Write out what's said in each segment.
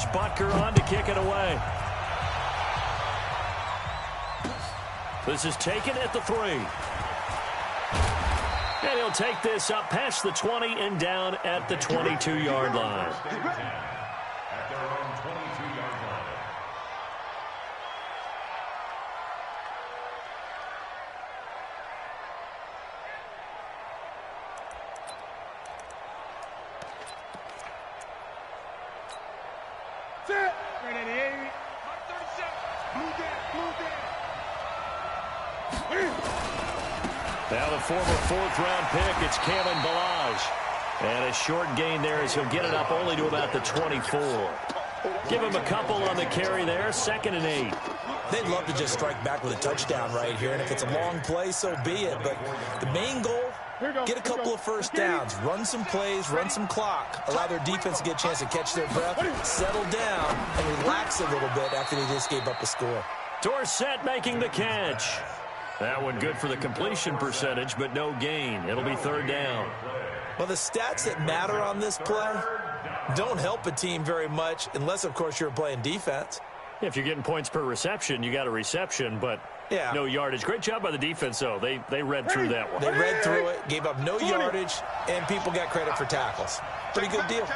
Here's Butker on to kick it away. This is taken at the 3. And he'll take this up past the 20 and down at the 22-yard line. At their own 22-yard line. Set. Right at the 80. 37. Blue down. Now the former fourth-round pick, it's Kalen Ballage. And a short gain there as he'll get it up only to about the 24. Give him a couple on the carry there, 2nd and 8. They'd love to just strike back with a touchdown right here, and if it's a long play, so be it. But the main goal, get a couple of first downs, run some plays, run some clock, allow their defense to get a chance to catch their breath, settle down, and relax a little bit after they just gave up a score. Dorsett making the catch. That one good for the completion percentage, but no gain. It'll be 3rd down. Well, the stats that matter on this play don't help a team very much unless, of course, you're playing defense. If you're getting points per reception, you got a reception, but no yardage. Great job by the defense, though. They read through that one. They read through it, gave up no yardage, and people got credit for tackles. Pretty good deal.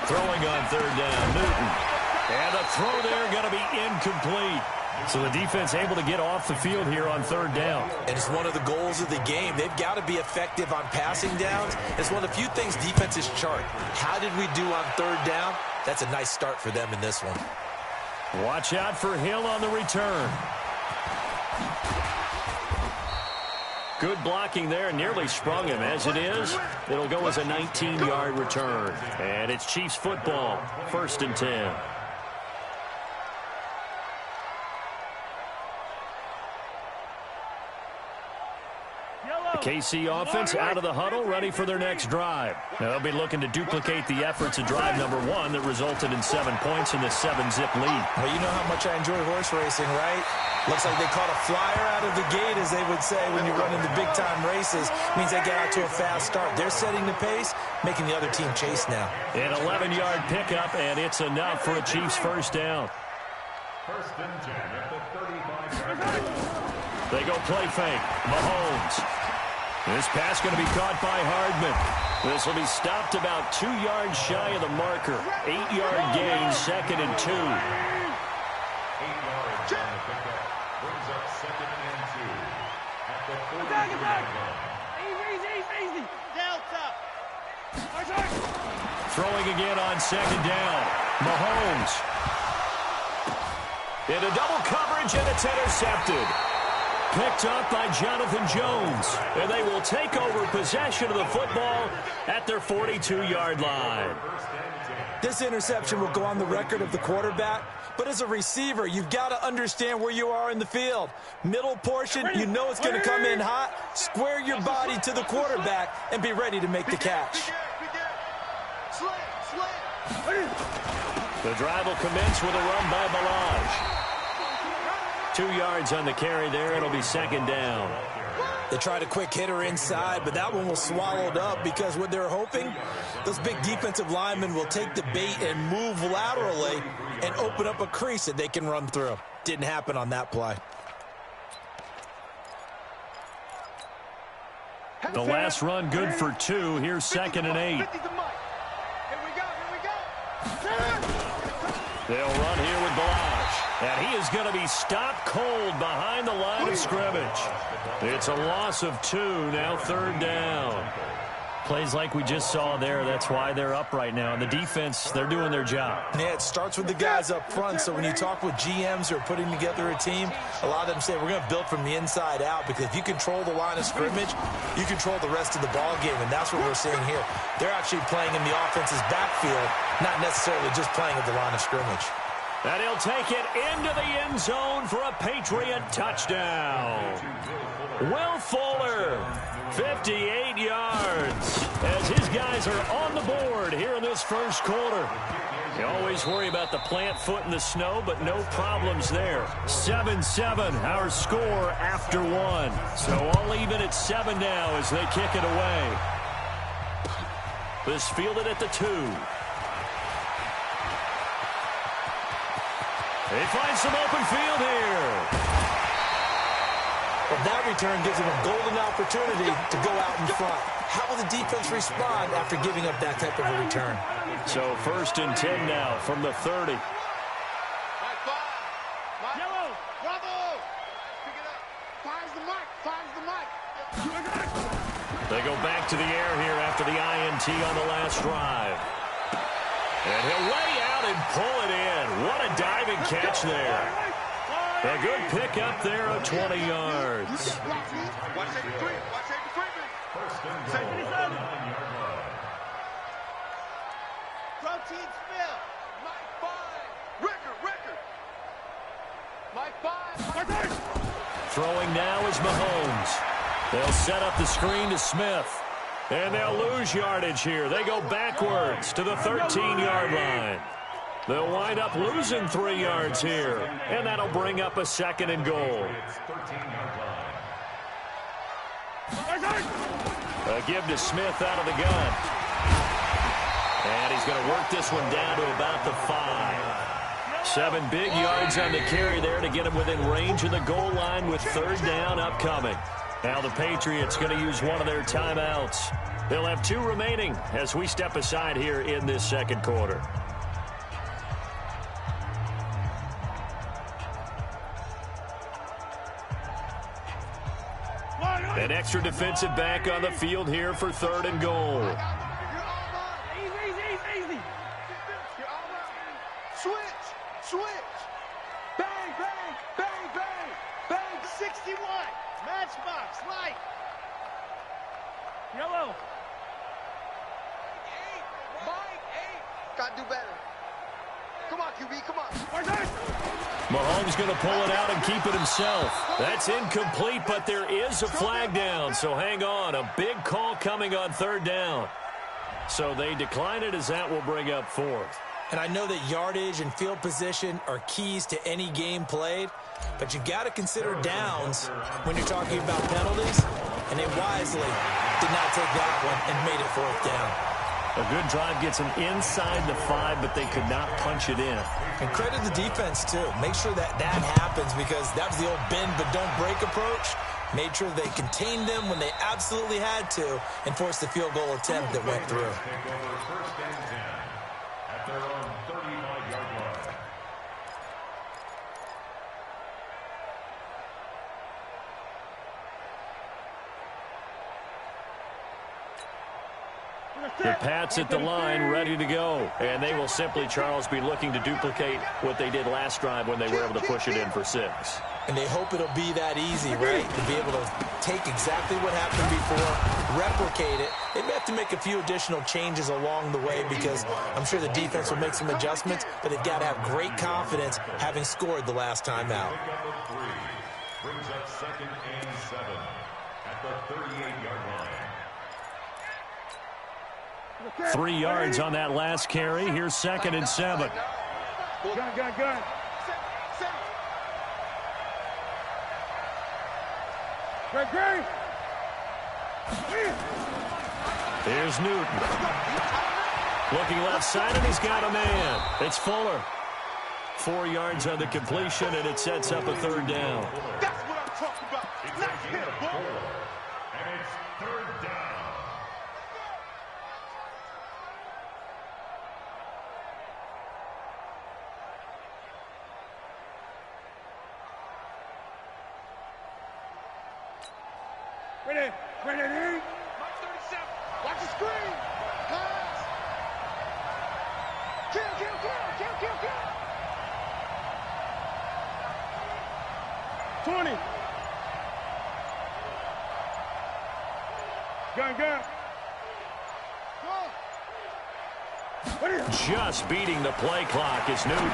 Throwing on 3rd down, Newton. And the throw there going to be incomplete. So the defense able to get off the field here on 3rd down. And it's one of the goals of the game. They've got to be effective on passing downs. It's one of the few things defenses chart. How did we do on 3rd down? That's a nice start for them in this one. Watch out for Hill on the return. Good blocking there, nearly sprung him. As it is, it'll go as a 19-yard return. And it's Chiefs football, 1st and 10. The KC offense out of the huddle, ready for their next drive. Now, they'll be looking to duplicate the efforts of drive number 1 that resulted in 7 points in the 7-zip lead. Well, you know how much I enjoy horse racing, right? Looks like they caught a flyer out of the gate, as they would say, when you're running the big-time races. Means they get out to a fast start. They're setting the pace, making the other team chase now. An 11-yard pickup, and it's enough for a Chiefs 1st down. 1st and 10 at the 35-yard line. They go play fake. Mahomes. This pass going to be caught by Hardman. This will be stopped about 2 yards shy of the marker. 8-yard gain, 2nd and 2. 8 yards on the pickup. Brings up 2nd and 2 at the 40-yard line. Easy. Delta. Throwing again on 2nd down. Mahomes. Into double coverage, and it's intercepted. Picked up by Jonathan Jones. And they will take over possession of the football at their 42-yard line. This interception will go on the record of the quarterback, but as a receiver, you've got to understand where you are in the field. Middle portion, you know it's going to come in hot. Square your body to the quarterback and be ready to make the catch. The drive will commence with a run by Ballage. 2 yards on the carry there. It'll be 2nd down. They tried a quick hitter inside, but that one was swallowed up because what they're hoping, those big defensive linemen will take the bait and move laterally and open up a crease that they can run through. Didn't happen on that play. The last run good for 2. Here's 2nd and 8. They'll run here with Ballage. And he is going to be stopped cold behind the line of scrimmage. It's a loss of 2, now 3rd down. Plays like we just saw there, that's why they're up right now. And the defense, they're doing their job. Yeah, it starts with the guys up front. So when you talk with GMs who are putting together a team, a lot of them say we're going to build from the inside out, because if you control the line of scrimmage, you control the rest of the ball game, and that's what we're seeing here. They're actually playing in the offense's backfield, not necessarily just playing at the line of scrimmage. And he'll take it into the end zone for a Patriot touchdown. Will Fuller, 58 yards. as his guys are on the board here in this first quarter. You always worry about the plant foot in the snow, but no problems there. 7-7, our score after one. So all even at 7 now as they kick it away. This fielded at the 2. They find some open field here. Well, that return gives them a golden opportunity to go out in front. How will the defense respond after giving up that type of a return? So 1st and 10 now from the 30. Yellow, bravo! Pick it up. Finds the mic, finds the mic. They go back to the air here after the INT on the last drive. And he'll lay out and pull it in. What a diving catch there. A good pick up there of 20 yards. Watch safety creep, watch safety creeping. Safety 7. Protein spill. Mike 5. Record. Mike 5. Throwing now is Mahomes. They'll set up the screen to Smith. And they'll lose yardage here. They go backwards to the 13-yard line. They'll wind up losing 3 yards here. And that'll bring up a 2nd and goal. A give to Smith out of the gun. And he's going to work this one down to about the 5. 7 big yards on the carry there to get him within range of the goal line with 3rd down upcoming. Now the Patriots going to use one of their timeouts. They'll have 2 remaining as we step aside here in this second quarter. An extra defensive back on the field here for 3rd and goal. Easy. Switch. Bang. 61. Matchbox, light. Yellow. Mike 8. Got to do better. Come on, QB, come on. Mahomes going to pull it out and keep it himself. That's incomplete, but there is a flag down, so hang on. A big call coming on 3rd down. So they decline it as that will bring up 4th. And I know that yardage and field position are keys to any game played, but you got to consider downs when you're talking about penalties, and they wisely did not take that one and made it 4th down. A good drive gets them inside the 5, but they could not punch it in. And credit the defense, too. Make sure that happens because that was the old bend but don't break approach. Made sure they contained them when they absolutely had to and forced the field goal attempt that went through. At their own 35-yard line. The Pats at the line, ready to go. And they will simply, Charles, be looking to duplicate what they did last drive when they were able to push it in for 6. And they hope it'll be that easy, right? To be able to take exactly what happened before, replicate it. They may have to make a few additional changes along the way because I'm sure the defense will make some adjustments, but they've got to have great confidence having scored the last time out. Brings up 2nd and 7 at the 38-yard line. 3 yards on that last carry. Here's 2nd and 7. Gun. Great. Here's Newton. Looking left side, and he's got a man. It's Fuller. 4 yards on the completion, and it sets up a 3rd down. That's what I'm talking about. Nice hit, boy. And it's 3rd down. Ready. Mike 37. Watch the screen. Pass. Kill. 20. Gun. Just beating the play clock is Newton.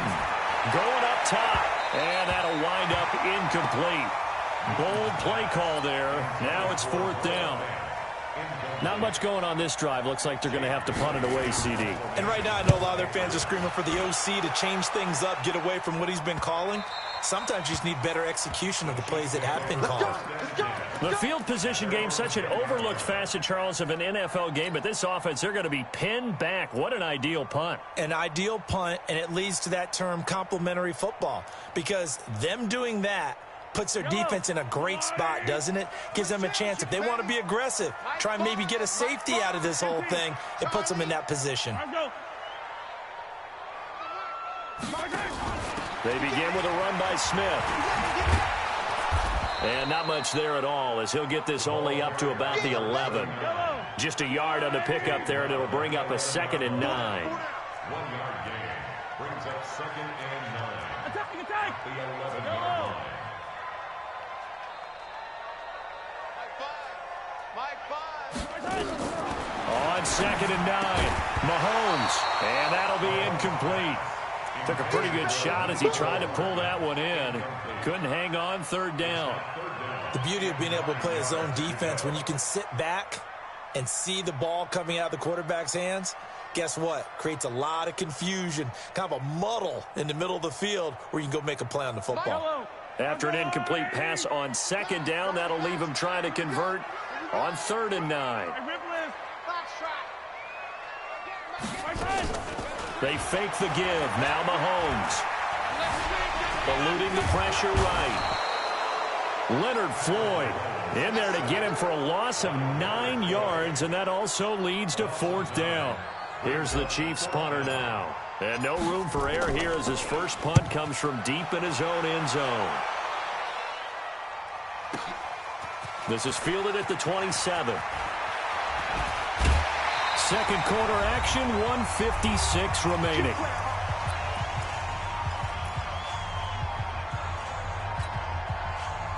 Going up top, and that'll wind up incomplete. Bold play call there. Now it's 4th down. Not much going on this drive. Looks like they're going to have to punt it away, CD. And right now, I know a lot of their fans are screaming for the OC to change things up, get away from what he's been calling. Sometimes you just need better execution of the plays that have been called. The field position game, such an overlooked facet, Charles, of an NFL game, but this offense, they're going to be pinned back. What an ideal punt. An ideal punt, and it leads to that term complementary football, because them doing that puts their defense in a great spot, doesn't it? Gives them a chance. If they want to be aggressive, try and maybe get a safety out of this whole thing, it puts them in that position. They begin with a run by Smith. And not much there at all, as he'll get this only up to about the 11. Just a yard on the pickup there, and it'll bring up a 2nd and 9. 1-yard gain brings up 2nd and 9. Attack! The 11-yard line. On 2nd and 9, Mahomes, and that'll be incomplete. Took a pretty good shot as he tried to pull that one in. Couldn't hang on, 3rd down. The beauty of being able to play a zone defense, when you can sit back and see the ball coming out of the quarterback's hands, guess what? Creates a lot of confusion, kind of a muddle in the middle of the field where you can go make a play on the football. After an incomplete pass on 2nd down, that'll leave him trying to convert on 3rd and 9. They fake the give. Now Mahomes. Eluding the pressure right. Leonard Floyd in there to get him for a loss of 9 yards, and that also leads to 4th down. Here's the Chiefs punter now. And no room for error here as his first punt comes from deep in his own end zone. This is fielded at the 27. Second quarter action, 1:56 remaining.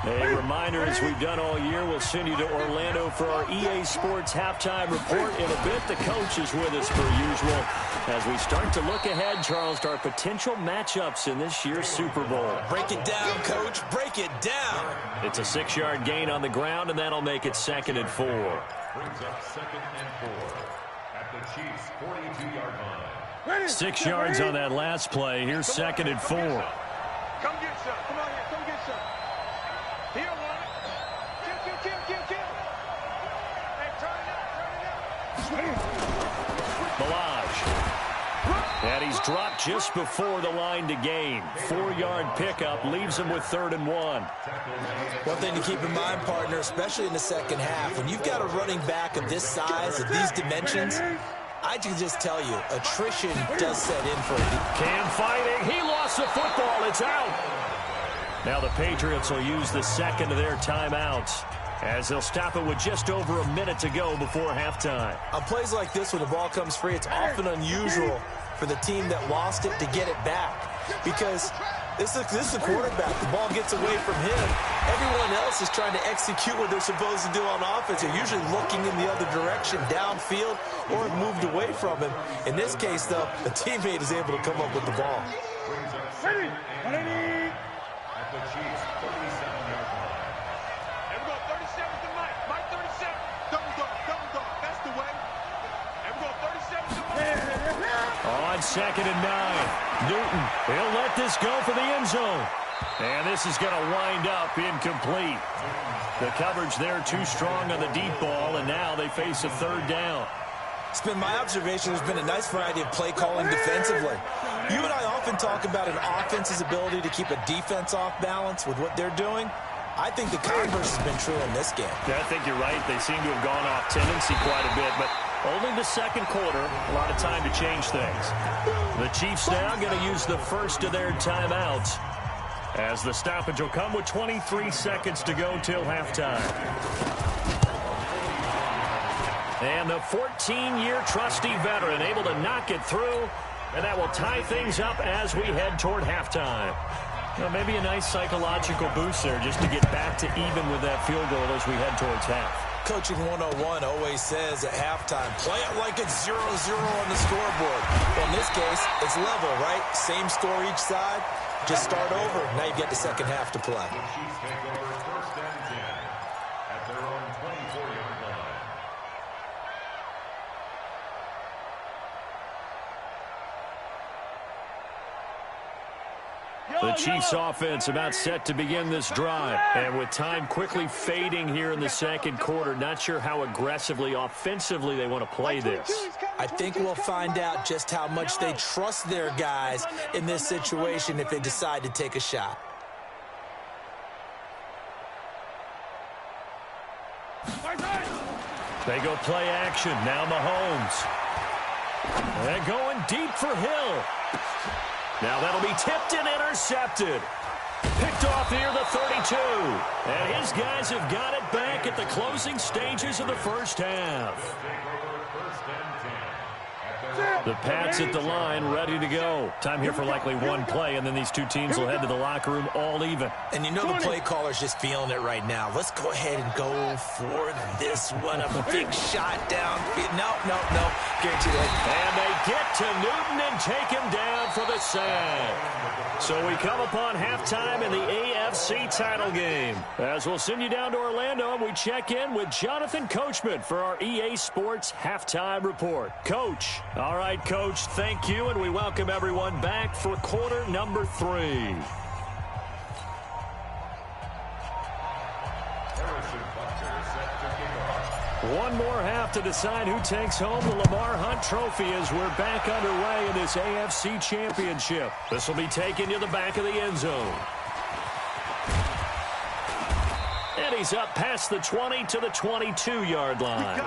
A reminder, as we've done all year, we'll send you to Orlando for our EA Sports halftime report in a bit. The coach is with us per usual as we start to look ahead, Charles, to our potential matchups in this year's Super Bowl. Break it down, Coach. Break it down. It's a 6-yard gain on the ground, and that'll make it 2nd and 4. Brings up 2nd and 4 at the Chiefs' 42-yard line. 6 yards on that last play. Here's 2nd and 4. Come get some. Come on here. Come get some. He don't want it. Kill. Hey, turn it up. Balaj. And he's dropped just before the line to gain. 4-yard pickup leaves him with 3rd and 1. One thing to keep in mind, partner, especially in the second half, when you've got a running back of this size, of these dimensions, I can just tell you, attrition does set in for him. Cam fighting. He lost the football. It's out. Now the Patriots will use the second of their timeouts as they'll stop it with just over a minute to go before halftime. On plays like this, when the ball comes free, it's often unusual for the team that lost it to get it back, because this is the quarterback. The ball gets away from him. Everyone else is trying to execute what they're supposed to do on offense. They're usually looking in the other direction, downfield, or have moved away from him. In this case, though, the teammate is able to come up with the ball. Brings up 2nd and 8 at the Chiefs' 37-yard line. And we go 37 to Mike. Mike 37. Double dog. That's the way. And we go 37 to Mike. On 2nd and 9, Newton, he'll let this go for the end zone. And this is going to wind up incomplete. The coverage there too strong on the deep ball, and now they face a 3rd down. It's been my observation, there's been a nice variety of play calling defensively. You and I often talk about an offense's ability to keep a defense off balance with what they're doing. I think the converse has been true in this game. Yeah, I think you're right. They seem to have gone off tendency quite a bit, but only the second quarter, a lot of time to change things. The Chiefs now going to use the first of their timeouts, as the stoppage will come with 23 seconds to go till halftime. And the 14-year trusty veteran able to knock it through, and that will tie things up as we head toward halftime. Well, maybe a nice psychological boost there just to get back to even with that field goal as we head towards half. Coaching 101 always says at halftime, play it like it's 0-0 on the scoreboard. Well, in this case, it's level, right? Same score each side. Just start over. Now you get the second half to play. The Chiefs take over 1st and 10 at their own 24-yard line. The Chiefs offense about set to begin this drive. And with time quickly fading here in the second quarter, not sure how aggressively, offensively they want to play this. I think we'll find out just how much they trust their guys in this situation if they decide to take a shot. They go play action. Now Mahomes. They're going deep for Hill. Now that'll be tipped and intercepted. Picked off near the 32. And his guys have got it back at the closing stages of the first half. The Pats at the line, ready to go. Time here for likely one play, and then these two teams will head to the locker room all even. And you know the play caller's just feeling it right now. Let's go ahead and go for this one. A big shot downfield. No. Guaranteed. And they get to Newton and take him down for the sack. So we come upon halftime in the AFC title game. As we'll send you down to Orlando, and we check in with Jonathan Coachman for our EA Sports Halftime Report. Coach. All right, Coach, thank you, and we welcome everyone back for quarter number 3. One more half to decide who takes home the Lamar Hunt Trophy as we're back underway in this AFC Championship. This will be taken to the back of the end zone. And he's up past the 20 to the 22-yard line.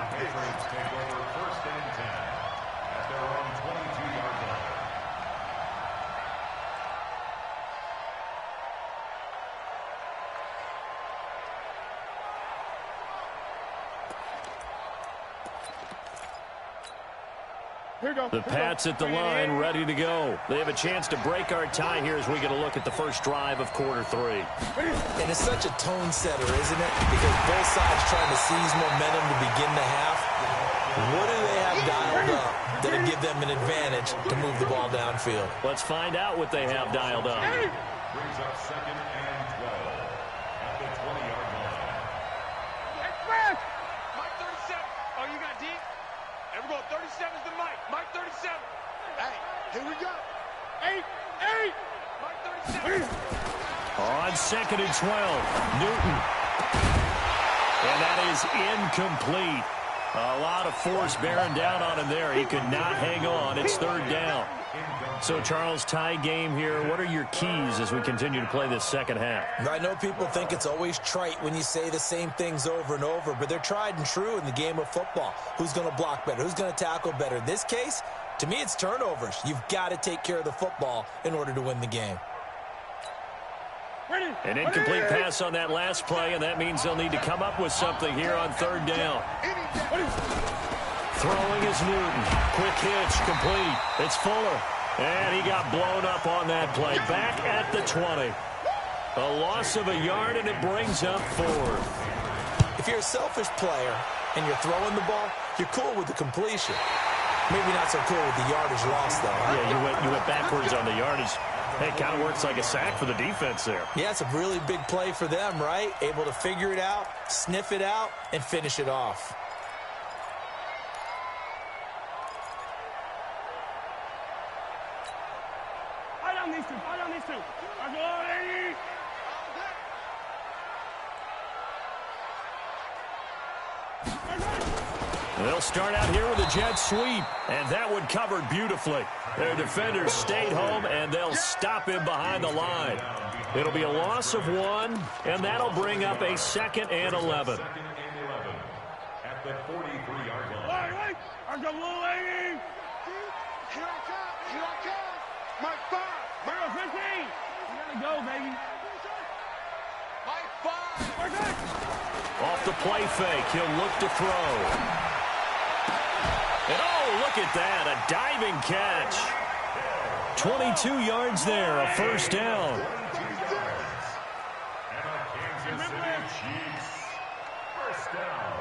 The Pats at the line, ready to go. They have a chance to break our tie here as we get a look at the first drive of quarter 3. And it's such a tone setter, isn't it? Because both sides trying to seize momentum to begin the half. What do they have dialed up that'll give them an advantage to move the ball downfield? Let's find out what they have dialed up. Brings up second and 12 at the 20-yard line. Mike 37. Oh, you got deep? And we're going 37's the Mike. Mike 37. Hey, here we go. 8. Mike 37. On second and 12, Newton. And that is incomplete. A lot of force bearing down on him there. He could not hang on. It's third down. So, Charles, tie game here. What are your keys as we continue to play this second half? I know people think it's always trite when you say the same things over and over, but they're tried and true in the game of football. Who's going to block better? Who's going to tackle better? In this case, to me, it's turnovers. You've got to take care of the football in order to win the game. An incomplete pass on that last play, and that means they'll need to come up with something here on third down. Throwing is Newton. Quick hitch, complete. It's Fuller. And he got blown up on that play. Back at the 20. A loss of a yard, and it brings up 4. If you're a selfish player and you're throwing the ball, you're cool with the completion. Maybe not so cool with the yardage loss, though. Yeah, you went backwards on the yardage. Hey, it kind of works like a sack for the defense there. Yeah, it's a really big play for them, right? Able to figure it out, sniff it out, and finish it off. These two. They'll start out here with a jet sweep, and that one covered beautifully. Their defenders stayed home, and they'll stop him behind the line. It'll be a loss of 1, and that'll bring up a 2nd and 11. Second and 11 at the 43-yard line. Wait. I got little lady. Here I come. Mike 5. Mike 15. You gotta go, baby. Mike 5. Off the play fake, he'll look to throw. And oh, look at that, a diving catch. 22 yards there, a first down. And the Kansas City Chiefs, first down.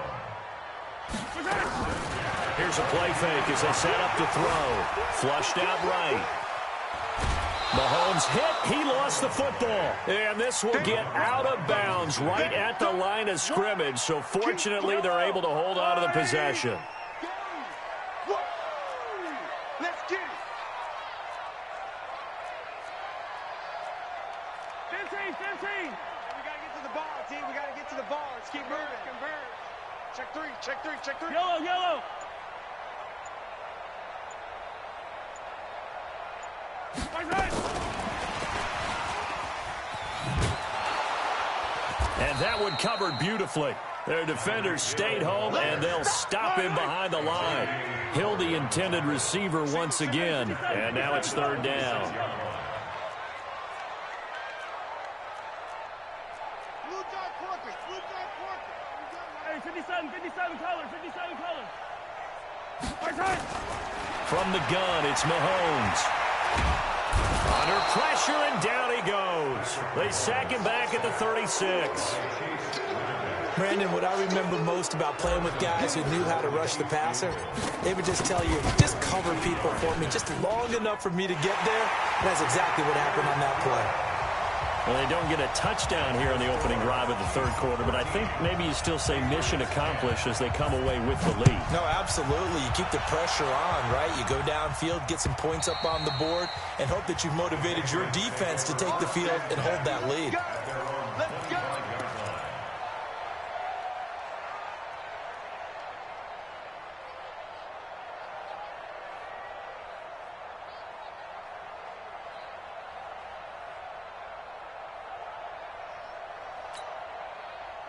Here's a play fake as they set up to throw. Flushed out right. Mahomes hit. He lost the football. And this will get out of bounds right at the line of scrimmage. So fortunately, they're able to hold on to the possession. Let's get it. ball. Let's keep moving. Convert. Check three. Check three. Check three. Yellow, yellow. And that one covered beautifully. Their defenders stayed home, and they'll stop him behind the line. Hill, the intended receiver once again, and now it's third down. Hey, 57 colors, 57 colors. From the gun, it's Mahomes. Under pressure, and down he goes. They sack him back at the 36. Brandon, what I remember most about playing with guys who knew how to rush the passer, they would just tell you, just cover people for me just long enough for me to get there. And that's exactly what happened on that play. Well, they don't get a touchdown here in the opening drive of the third quarter, but I think maybe you still say mission accomplished as they come away with the lead. No, absolutely. You keep the pressure on, right? You go downfield, get some points up on the board, and hope that you've motivated your defense to take the field and hold that lead. Let's go.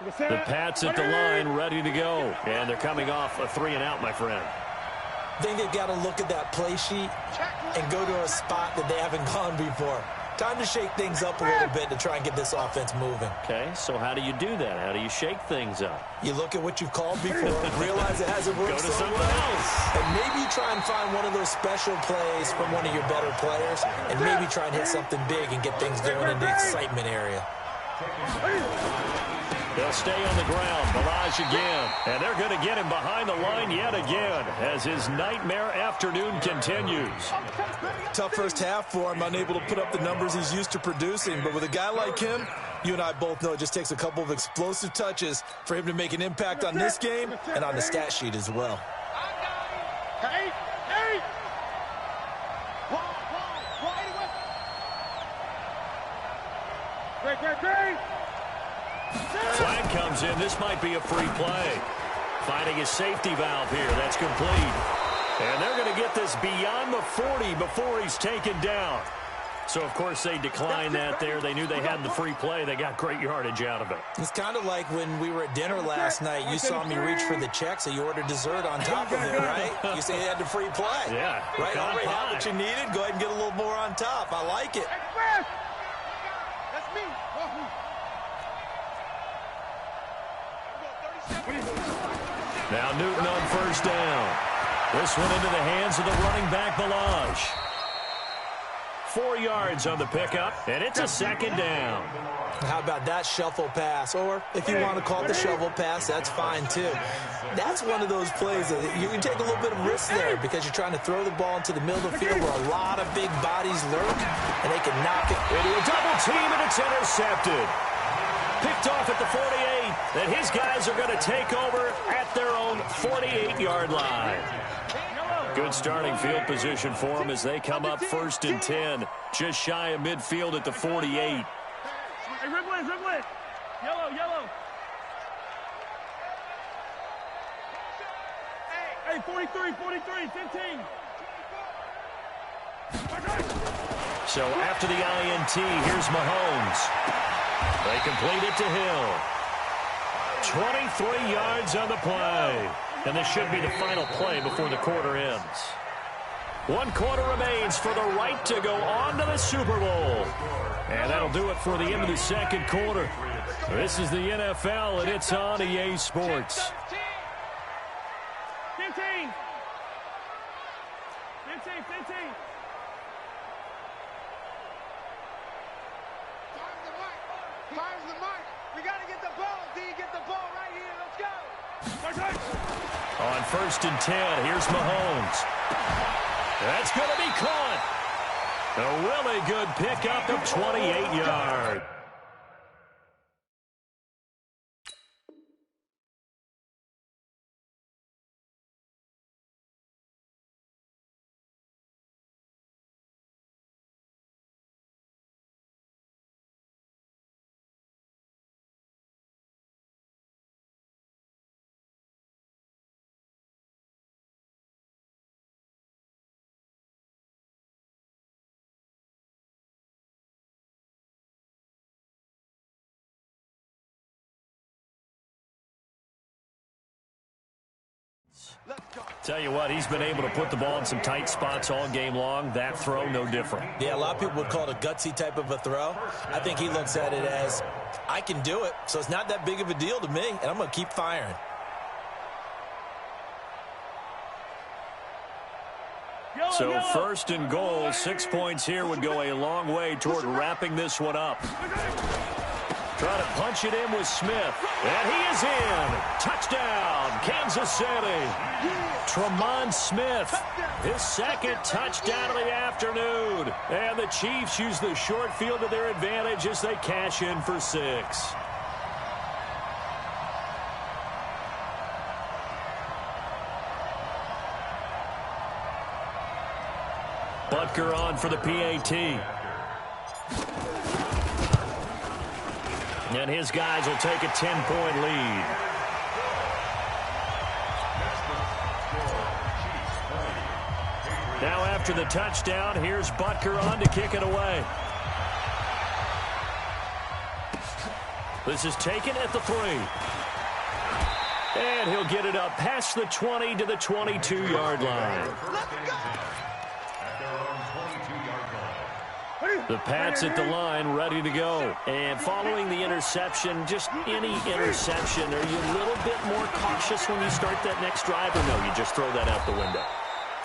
The Pats at the line, ready to go. And they're coming off a 3-and-out, my friend. I think they've got to look at that play sheet and go to a spot that they haven't gone before. Time to shake things up a little bit to try and get this offense moving. Okay, so how do you do that? How do you shake things up? You look at what you've called before, realize it hasn't worked Go to so something well, else. and maybe try and find one of those special plays from one of your better players, and maybe try and hit something big and get things going in the excitement area. They'll stay on the ground. Barrage again. And they're going to get him behind the line yet again as his nightmare afternoon continues. Tough first half for him, unable to put up the numbers he's used to producing. But with a guy like him, you and I both know it just takes a couple of explosive touches for him to make an impact on this game and on the stat sheet as well. Hey! Great! Flag comes in. This might be a free play. Finding his safety valve here. That's complete. And they're going to get this beyond the 40 before he's taken down. So, of course, they declined that there. They knew they had the free play. They got great yardage out of it. It's kind of like when we were at dinner last night. You saw me reach for the check, so you ordered dessert on top of it, right? You say you had the free play. Yeah. Right? Already had what you needed. Go ahead and get a little more on top. I like it. That's me. Now Newton on first down. This one into the hands of the running back, Balaj. 4 yards on the pickup, and it's a second down. How about that shuffle pass? Or if you want to call it the shovel pass, that's fine too. That's one of those plays that you can take a little bit of risk there because you're trying to throw the ball into the middle of the field where a lot of big bodies lurk, and they can knock it. Into a double team, and it's intercepted. Picked off at the 48, and his guys are going to take over at their own 48-yard line. Good starting field position for them as they come up 1st and 10, just shy of midfield at the 48. Hey, ribble it. Yellow. Hey, 43, 15. So after the INT, here's Mahomes. They complete it to Hill. 23 yards on the play. And this should be the final play before the quarter ends. 1 quarter remains for the right to go on to the Super Bowl. And that'll do it for the end of the second quarter. This is the NFL, and it's on EA Sports. 15. Fire's the mark. We got to get the ball, D. Get the ball right here. Let's go. On 1st and 10, here's Mahomes. That's going to be caught. A really good pickup of 28 yards. Tell you what, he's been able to put the ball in some tight spots all game long. That throw, no different. Yeah, a lot of people would call it a gutsy type of a throw. I think he looks at it as, I can do it, so it's not that big of a deal to me, and I'm going to keep firing. So first and goal, 6 points here would go a long way toward wrapping this one up. Trying to punch it in with Smith. And he is in. Touchdown, Kansas City. Tremont Smith, his second touchdown of the afternoon. And the Chiefs use the short field to their advantage as they cash in for 6. Butker on for the PAT. And his guys will take a 10-point lead. Now after the touchdown, here's Butker on to kick it away. This is taken at the 3. And he'll get it up past the 20 to the 22-yard line. The Pats at the line, ready to go. And following the interception, just any interception, are you a little bit more cautious when you start that next drive, or no, you just throw that out the window?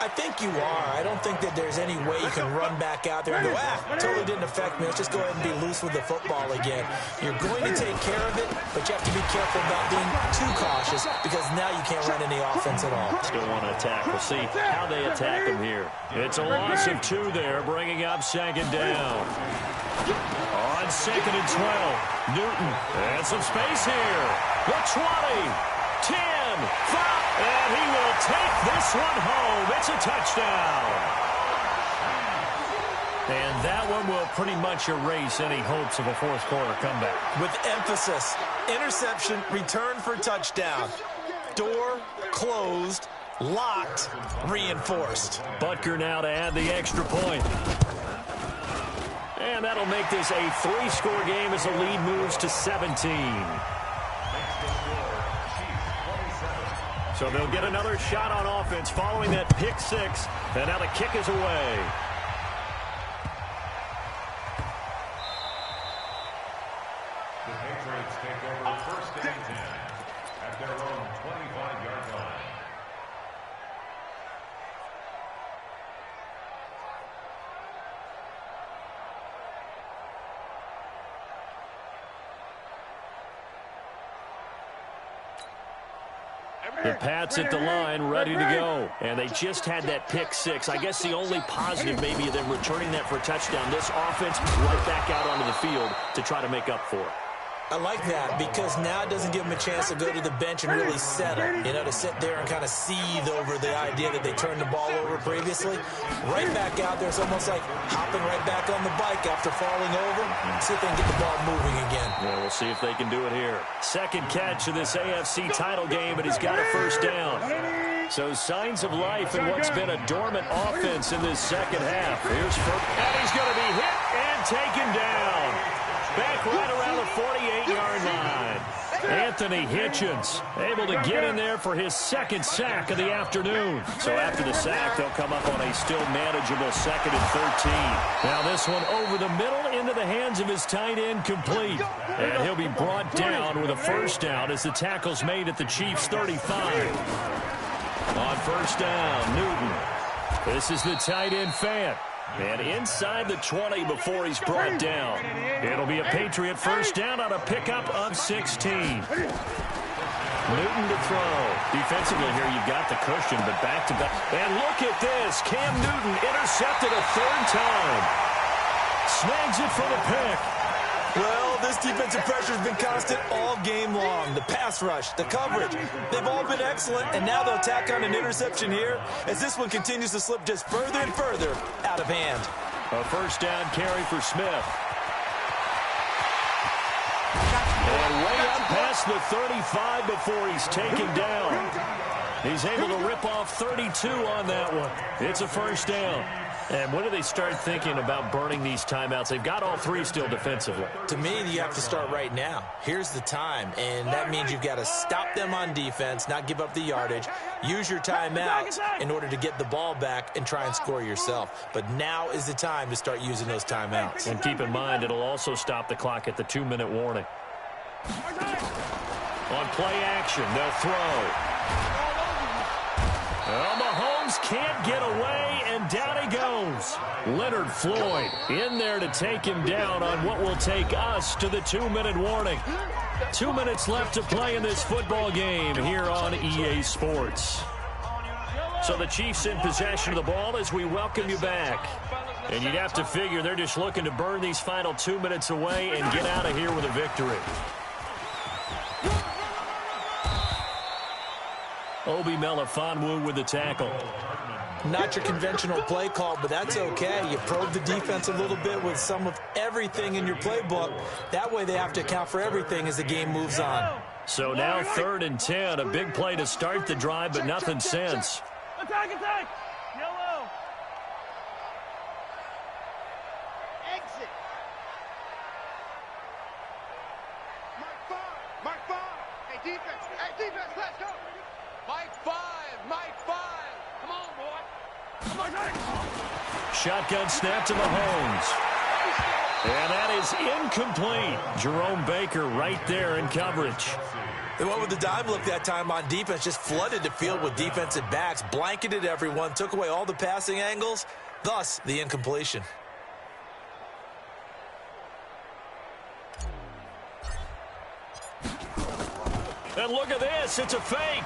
I think you are. I don't think that there's any way you can run back out there and go, totally didn't affect me. Let's just go ahead and be loose with the football again. You're going to take care of it, but you have to be careful about being too cautious because now you can't run any offense at all. Still want to attack. We'll see how they attack him here. It's a loss of 2 there, bringing up second down. On second and 12, Newton. And some space here. The 20, 10, 5. And he will take this one home. It's a touchdown. And that one will pretty much erase any hopes of a fourth quarter comeback. With emphasis, interception, return for touchdown. Door closed, locked, reinforced. Butker now to add the extra point. And that'll make this a 3-score game as the lead moves to 17. So they'll get another shot on offense following that pick 6. And now the kick is away. The Patriots take over first and 10 at their own 25-yard line. The Pats at the line, ready to go. And they just had that pick 6. I guess the only positive maybe of them returning that for a touchdown. This offense right back out onto the field to try to make up for it. I like that because now it doesn't give them a chance to go to the bench and really settle. You know, to sit there and kind of seethe over the idea that they turned the ball over previously. Right back out there, it's almost like hopping right back on the bike after falling over. See if they can get the ball moving again. Yeah, we'll see if they can do it here. Second catch of this AFC title game, and he's got a first down. So signs of life in what's been a dormant offense in this second half. Here's first, and he's going to be hit and taken down. Back right around the 48-yard line. Anthony Hitchens able to get in there for his second sack of the afternoon. So after the sack, they'll come up on a still manageable 2nd and 13. Now this one over the middle into the hands of his tight end, complete. And he'll be brought down with a first down as the tackle's made at the Chiefs' 35. On first down, Newton. This is the tight end, Fant. And inside the 20 before he's brought down. It'll be a Patriot first down on a pickup of 16. Newton to throw. Defensively here, you've got the cushion, but back-to-back. And look at this. Cam Newton intercepted a 3rd time. Snags it for the pick. Well, this defensive pressure has been constant all game long. The pass rush, the coverage, they've all been excellent, and now they'll tack on an interception here as this one continues to slip just further and further out of hand. A first down carry for Smith. And way up past the 35 before he's taken down. He's able to rip off 32 on that one. It's a first down. And when do they start thinking about burning these timeouts? They've got all three still defensively. To me, you have to start right now. Here's the time, and that means you've got to stop them on defense, not give up the yardage, use your timeouts in order to get the ball back and try and score yourself. But now is the time to start using those timeouts. And keep in mind, it'll also stop the clock at the 2-minute warning. On play action, they'll throw. Well, Mahomes can't get away, and down he goes. Leonard Floyd in there to take him down on what will take us to the 2-minute warning. 2 minutes left to play in this football game here on EA Sports. So the Chiefs in possession of the ball as we welcome you back. And you'd have to figure they're just looking to burn these final 2 minutes away and get out of here with a victory. Obi Melifonwu with the tackle. Not your conventional play call, but that's okay. You probe the defense a little bit with some of everything in your playbook. That way they have to account for everything as the game moves on. So now 3rd and 10. A big play to start the drive, but nothing since. Attack, attack! Yellow! Exit! Mark 5! Hey, defense, let's go! Mike 5! Come on, boy! Come on, Shotgun snap to Mahomes. And that is incomplete. Jerome Baker right there in coverage. They went with the dime look that time on defense, just flooded the field with defensive backs, blanketed everyone, took away all the passing angles, thus the incompletion. And look at this, it's a fake.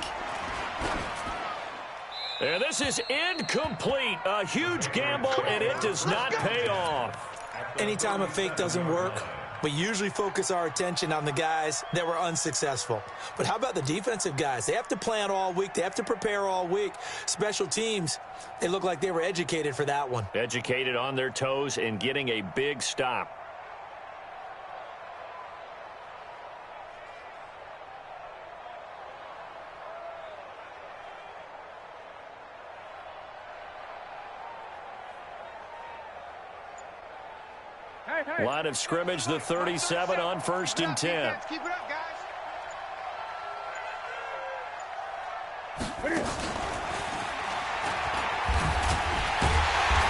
And this is incomplete. A huge gamble, and it does not pay off. Anytime a fake doesn't work, we usually focus our attention on the guys that were unsuccessful. But how about the defensive guys? They have to plan all week. They have to prepare all week. Special teams, they look like they were educated for that one. Educated on their toes and getting a big stop. Line of scrimmage, the 37 on 1st and 10. Keep it up, guys!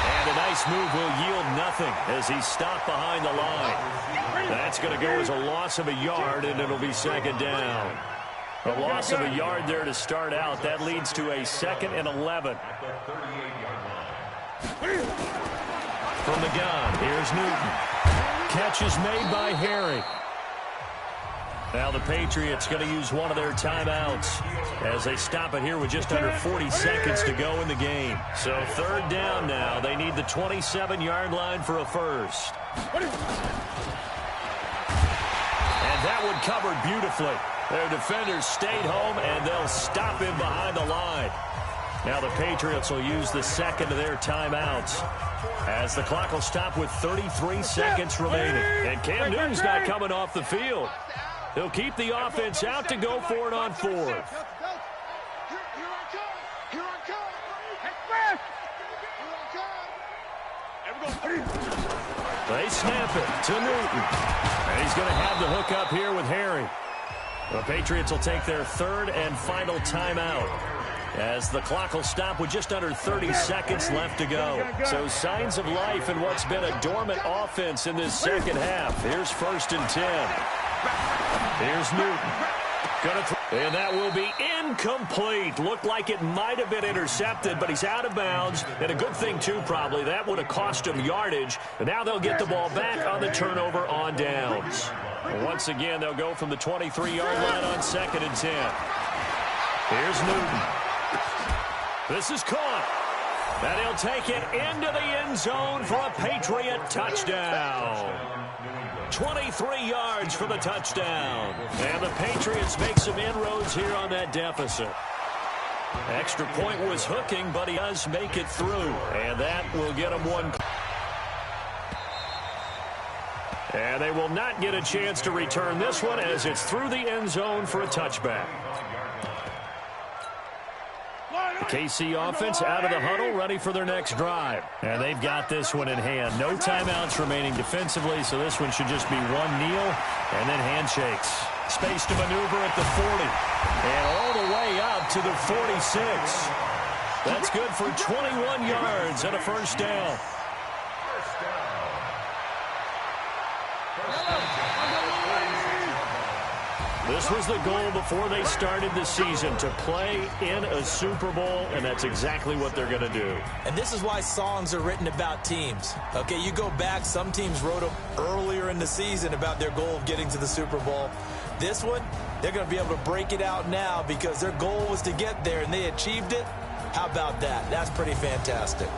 And a nice move will yield nothing as he's stopped behind the line. That's going to go as a loss of a yard, and it'll be 2nd down. A loss of a yard there to start out. That leads to a 2nd and 11. From the gun, here's Newton. Catch is made by Harry. Now the Patriots going to use one of their timeouts as they stop it here with just under 40 seconds to go in the game. So 3rd down now. They need the 27-yard line for a first. And that one covered beautifully. Their defenders stayed home, and they'll stop him behind the line. Now the Patriots will use the 2nd of their timeouts as the clock will stop with 33 seconds remaining. And Cam Newton's not coming off the field. He'll keep the offense out to go for it on 4th. Here I come! Express! Here I come! They snap it to Newton. And he's going to have the hook up here with Harry. The Patriots will take their 3rd and final timeout as the clock will stop with just under 30 seconds left to go. So signs of life in what's been a dormant offense in this 2nd half. Here's 1st and 10. Here's Newton. And that will be incomplete. Looked like it might have been intercepted, but he's out of bounds. And a good thing, too, probably. That would have cost him yardage. And now they'll get the ball back on the turnover on downs. Once again, they'll go from the 23-yard line on 2nd and 10. Here's Newton. This is caught. And he'll take it into the end zone for a Patriot touchdown. 23 yards for the touchdown. And the Patriots make some inroads here on that deficit. Extra point was hooking, but he does make it through. And that will get him one. And they will not get a chance to return this one as it's through the end zone for a touchback. KC offense out of the huddle, ready for their next drive. And they've got this one in hand. No timeouts remaining defensively, so this one should just be one kneel and then handshakes. Space to maneuver at the 40. And all the way up to the 46. That's good for 21 yards and a first down. This was the goal before they started the season, to play in a Super Bowl, and that's exactly what they're going to do. And this is why songs are written about teams. Okay, you go back, some teams wrote them earlier in the season about their goal of getting to the Super Bowl. This one, they're going to be able to break it out now because their goal was to get there, and they achieved it. How about that? That's pretty fantastic.